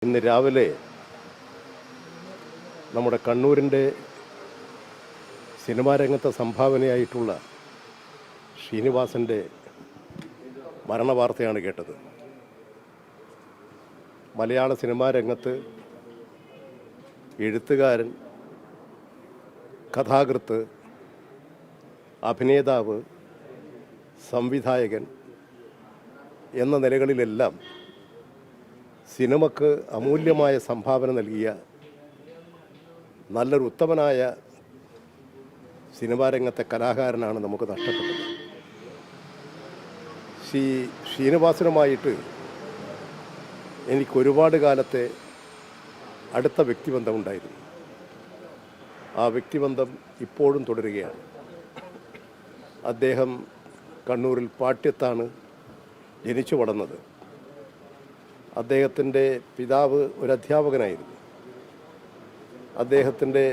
ഇന്ന് രാവിലെ നമ്മുടെ കണ്ണൂരിൻ്റെ സിനിമാ രംഗത്തെ സംഭാവനയായിട്ടുള്ള ശ്രീനിവാസൻ്റെ മരണവാർത്തയാണ് കേട്ടത്. മലയാള സിനിമാ രംഗത്ത് എഴുത്തുകാരൻ, കഥാകൃത്ത്, അഭിനേതാവ്, സംവിധായകൻ എന്ന നിലകളിലെല്ലാം സിനിമക്ക് അമൂല്യമായ സംഭാവന നൽകിയ നല്ലൊരു ഉത്തമനായ സിനിമാ രംഗത്തെ കലാകാരനാണ് നമുക്ക് നഷ്ടപ്പെട്ടത്. ശ്രീനിവാസനുമായിട്ട് എനിക്കൊരുപാട് കാലത്തെ അടുത്ത വ്യക്തിബന്ധമുണ്ടായിരുന്നു. ആ വ്യക്തിബന്ധം ഇപ്പോഴും തുടരുകയാണ്. അദ്ദേഹം കണ്ണൂരിൽ പാട്യത്താണ് ജനിച്ചു വളർന്നത്. അദ്ദേഹത്തിൻ്റെ പിതാവ് ഒരു അധ്യാപകനായിരുന്നു. അദ്ദേഹത്തിൻ്റെ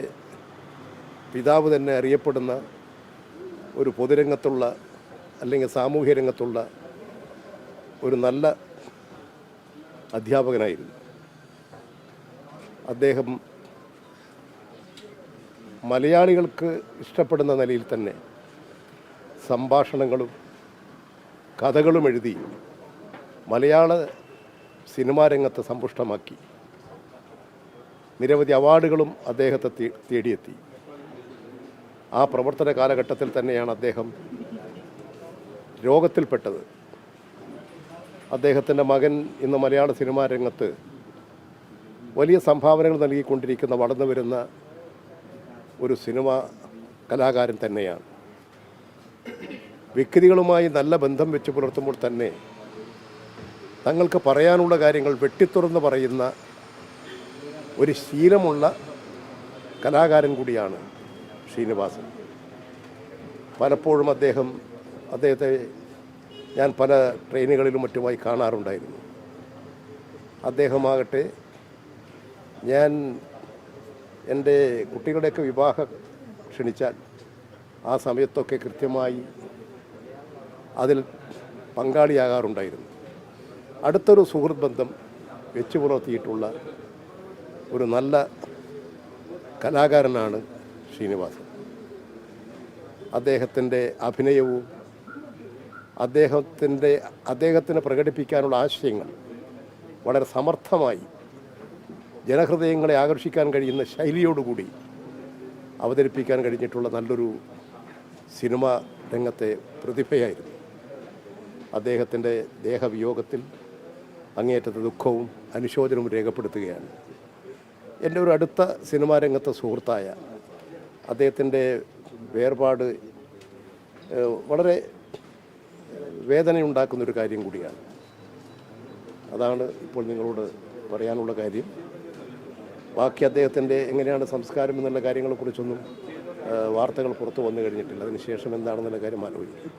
പിതാവ് തന്നെ അറിയപ്പെടുന്ന ഒരു പൊതുരംഗത്തുള്ള അല്ലെങ്കിൽ സാമൂഹ്യ രംഗത്തുള്ള ഒരു നല്ല അധ്യാപകനായിരുന്നു. അദ്ദേഹം മലയാളികൾക്ക് ഇഷ്ടപ്പെടുന്ന നിലയിൽ തന്നെ സംഭാഷണങ്ങളും കഥകളും എഴുതി മലയാള സിനിമാ രംഗത്തെ സമ്പുഷ്ടമാക്കി. നിരവധി അവാർഡുകളും അദ്ദേഹത്തെ തേടിയെത്തി. ആ പ്രവർത്തന കാലഘട്ടത്തിൽ തന്നെയാണ് അദ്ദേഹം രോഗത്തിൽപ്പെട്ടത്. അദ്ദേഹത്തിൻ്റെ മകൻ ഇന്ന് മലയാള സിനിമാ രംഗത്ത് വലിയ സംഭാവനകൾ നൽകിക്കൊണ്ടിരിക്കുന്ന, വളർന്നു വരുന്ന ഒരു സിനിമാ കലാകാരൻ തന്നെയാണ്. വ്യക്തികളുമായി നല്ല ബന്ധം വെച്ച് പുലർത്തുമ്പോൾ തന്നെ തങ്ങൾക്ക് പറയാനുള്ള കാര്യങ്ങൾ വെട്ടിത്തുറന്ന് പറയുന്ന ഒരു ശീലമുള്ള കലാകാരൻ കൂടിയാണ് ശ്രീനിവാസൻ. പലപ്പോഴും അദ്ദേഹത്തെ ഞാൻ പല ട്രെയിനുകളിലും മറ്റുമായി കാണാറുണ്ടായിരുന്നു. അദ്ദേഹമാകട്ടെ, ഞാൻ എൻ്റെ കുട്ടികളുടെയൊക്കെ വിവാഹം ക്ഷണിച്ചാൽ ആ സമയത്തൊക്കെ കൃത്യമായി അതിൽ പങ്കാളിയാകാറുണ്ടായിരുന്നു. അടുത്തൊരു സുഹൃത്ത് ബന്ധം വെച്ചു പുലർത്തിയിട്ടുള്ള ഒരു നല്ല കലാകാരനാണ് ശ്രീനിവാസൻ. അദ്ദേഹത്തിൻ്റെ അഭിനയവും അദ്ദേഹത്തിന് പ്രകടിപ്പിക്കാനുള്ള ആശയങ്ങൾ വളരെ സമർത്ഥമായി ജനഹൃദയങ്ങളെ ആകർഷിക്കാൻ കഴിയുന്ന ശൈലിയോടുകൂടി അവതരിപ്പിക്കാൻ കഴിഞ്ഞിട്ടുള്ള നല്ലൊരു സിനിമാ രംഗത്തെ പ്രതിഭയായിരുന്നു. അദ്ദേഹത്തിൻ്റെ ദേഹവിയോഗത്തിൽ അങ്ങേയറ്റത്തെ ദുഃഖവും അനുശോചനവും രേഖപ്പെടുത്തുകയാണ്. എൻ്റെ ഒരു അടുത്ത സിനിമാ രംഗത്തെ സുഹൃത്തായ അദ്ദേഹത്തിൻ്റെ വേർപാട് വളരെ വേദനയുണ്ടാക്കുന്നൊരു കാര്യം കൂടിയാണ്. അതാണ് ഇപ്പോൾ നിങ്ങളോട് പറയാനുള്ള കാര്യം. ബാക്കി അദ്ദേഹത്തിൻ്റെ എങ്ങനെയാണ് സംസ്കാരം എന്നുള്ള കാര്യങ്ങളെക്കുറിച്ചൊന്നും വാർത്തകൾ പുറത്തു വന്നു കഴിഞ്ഞിട്ടില്ല. അതിനുശേഷം എന്താണെന്നുള്ള കാര്യം ആലോചിക്കും.